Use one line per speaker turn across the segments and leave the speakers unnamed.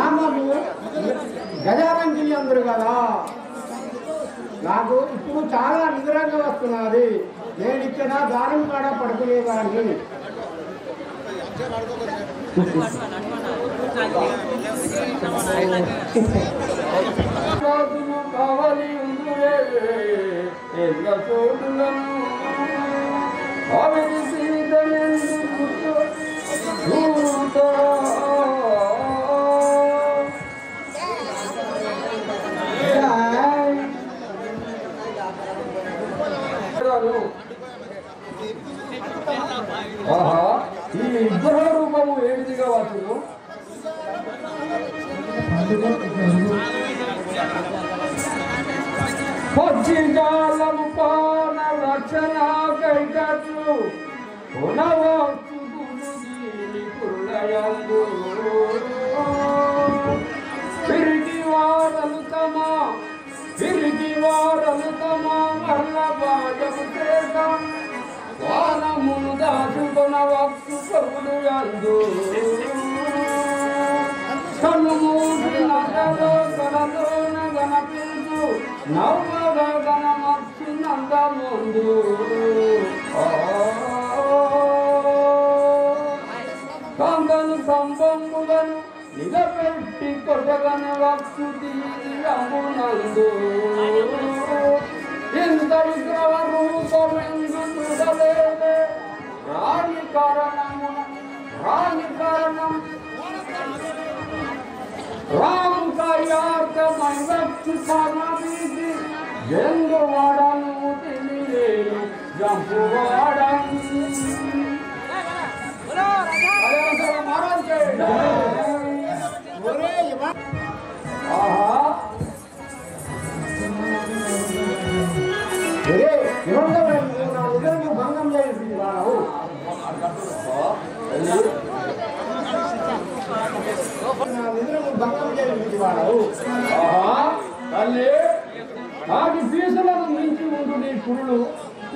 నామము గజారంగిణి అందరు కదా. నాకు ఇప్పుడు చాలా నిద్రంగా వస్తున్నది. నేను ఇక్కడ దారం కాడ పడుకునేవాడిని. కావాలి ఈ విగ్రహ రూపము ఏ విధిగా వచ్చును? పచ్చిజాలము పాన రక్షణ కైకట్లు పిరికి వారలు తమ మరణ బాజము చేత వానమును దాచుకొన వక్సు ప్రభుడు యందు కనుమూసి నగలో కలలోన గణపించు నవ్వగ గణమక్షి నందముందు కందను సంబంబులను నిలబెట్టి కొట్టగన వక్సు తీరమునందు ఇంత విగ్రహ రూపమెందు చూడలేదే రాని కారణం రాము కార్యార్థమై వక్సు సమీతి ఎందు వాడను తెలియలేను జంపువాడను. భంగం చేసి వాడవు. తల్లి నాటి ఫీజులను మించి ఉంటూ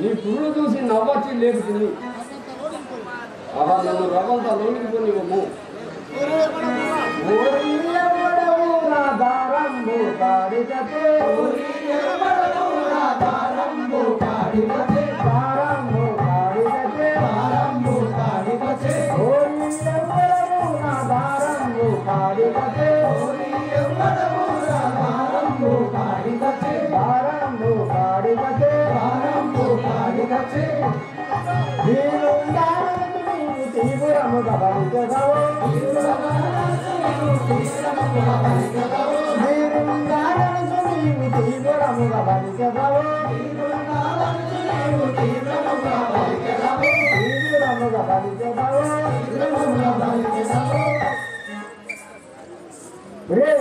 నీ పురులు చూసి నవ్వచ్చి లేపుతుంది. నన్ను రవంతా లోనికి కొనివ్వము.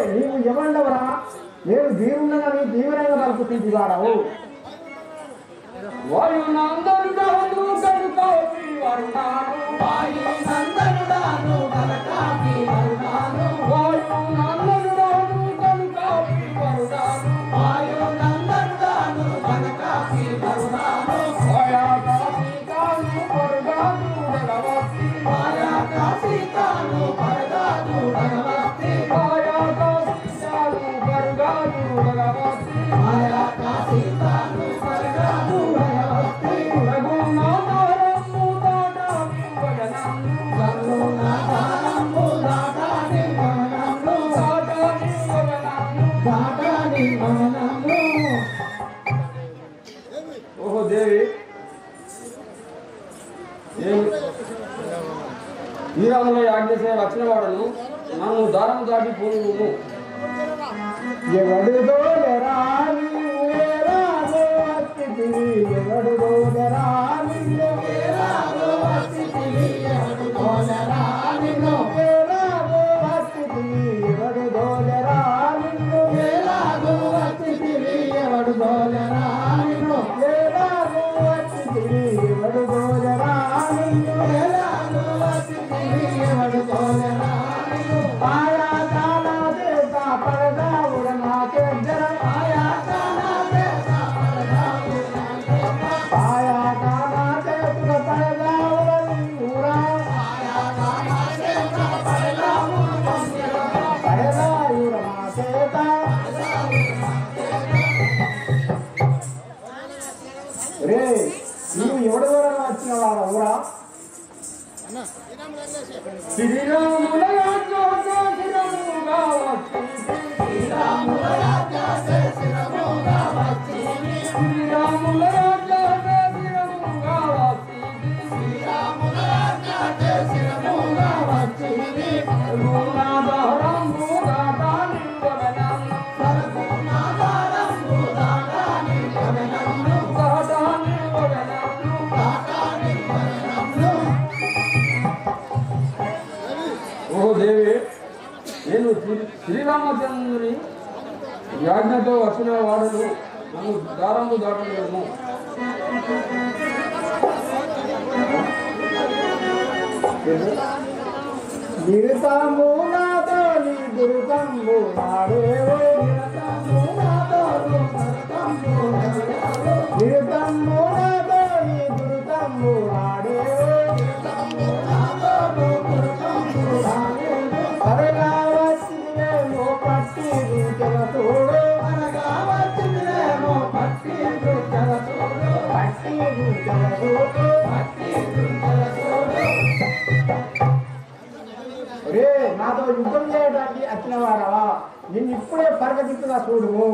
నీవు ఎవరివరా? నేను దీవుండగా తీవ్రంగా పలుకుతుంది వాడవు. వాయునందనుడాను కనుకాపి వరుణాను వాయునందనుడాను కనుకాపి వరుణాను వాయునందనుడాను కనుకాపి వరుణాను వాయునందనుడాను కనుకాపి వరుణాను మాయాకాశికాను పరగాను భగవతి మాయాకాశికాను పరగాను భగవతి మాయాకాశికాను పరగాను భగవతి మాయాకాశికాను పరగాను ఓహో దేవి, శ్రీరాముల ఆజ్ఞసే వచ్చిన వాడను నన్ను దారం దాటి పోను. ఎవడుదో పాయా
నేను శ్రీరామచంద్రుని యాజ్ఞతో వచ్చిన వాడును నన్ను దారంలో దాటలేము.
నిరతము నాతో నీ దుర్గంబు నాడేవో నిరతము నాతో నీ దుర్గంబు నాడేవో అరగా వచ్చినేమో పట్టి రుచల చూడు రే నాతో యుద్ధం చేయడానికి వచ్చిన వాడవా నిన్ను ఇప్పుడే పరగతిగా చూడుము.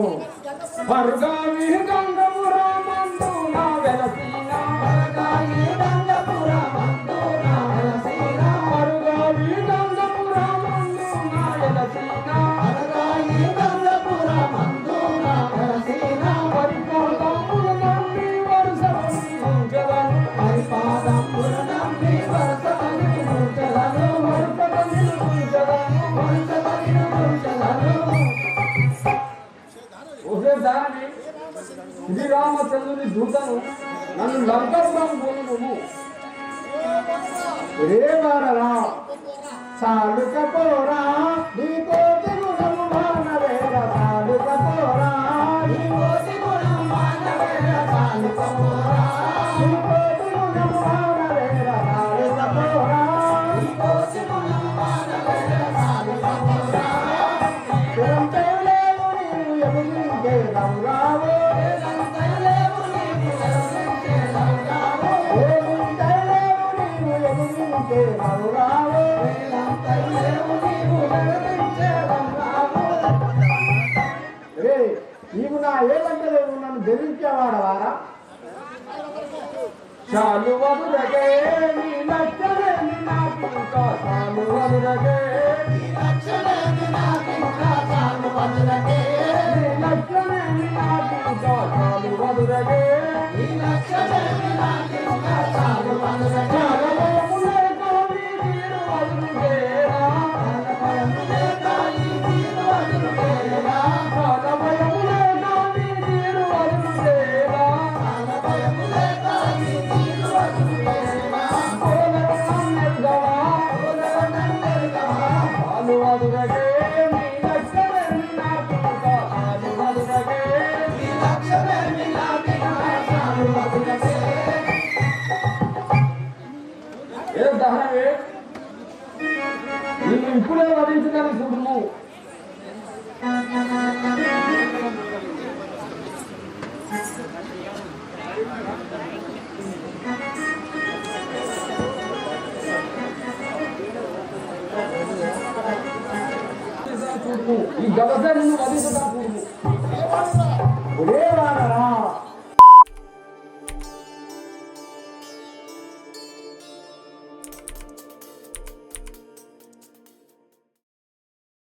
శ్రీరామచంద్రుని దూతను నన్ను లంకపురం పోను.
రే వారరా సాలుకపోరా నీకో తిరుగుదము మానవేర సాలుకపోరా నీకో తిరుగుదము మానవేర సాలుకపోరా నీకో తిరుగుదము మానవేర సాలుకపోరా నీకో తిరుగుదము మానవేర సాలుకపోరా చిరంతలేవు నీవు ఎదురింకే రౌరావో నీవు నా ఏమంటలేవు నన్ను బెదిరించేవాడవారా?
చాలు వదులగే నీ లక్షణేమి నాకింకా చాలు వదులగే నీ లక్షణేమి నాకింకా చాలు వదులగే నీ లక్షణేమి నాకింకా చాలు వదులగే నీ లక్షణేమి నాకింకా చాలు వదులగే నీవు ఇప్పుడే వధించగల చూడుము. ఈ గవస నిన్ను వధించగా చూడుము.
ఒరే వానరా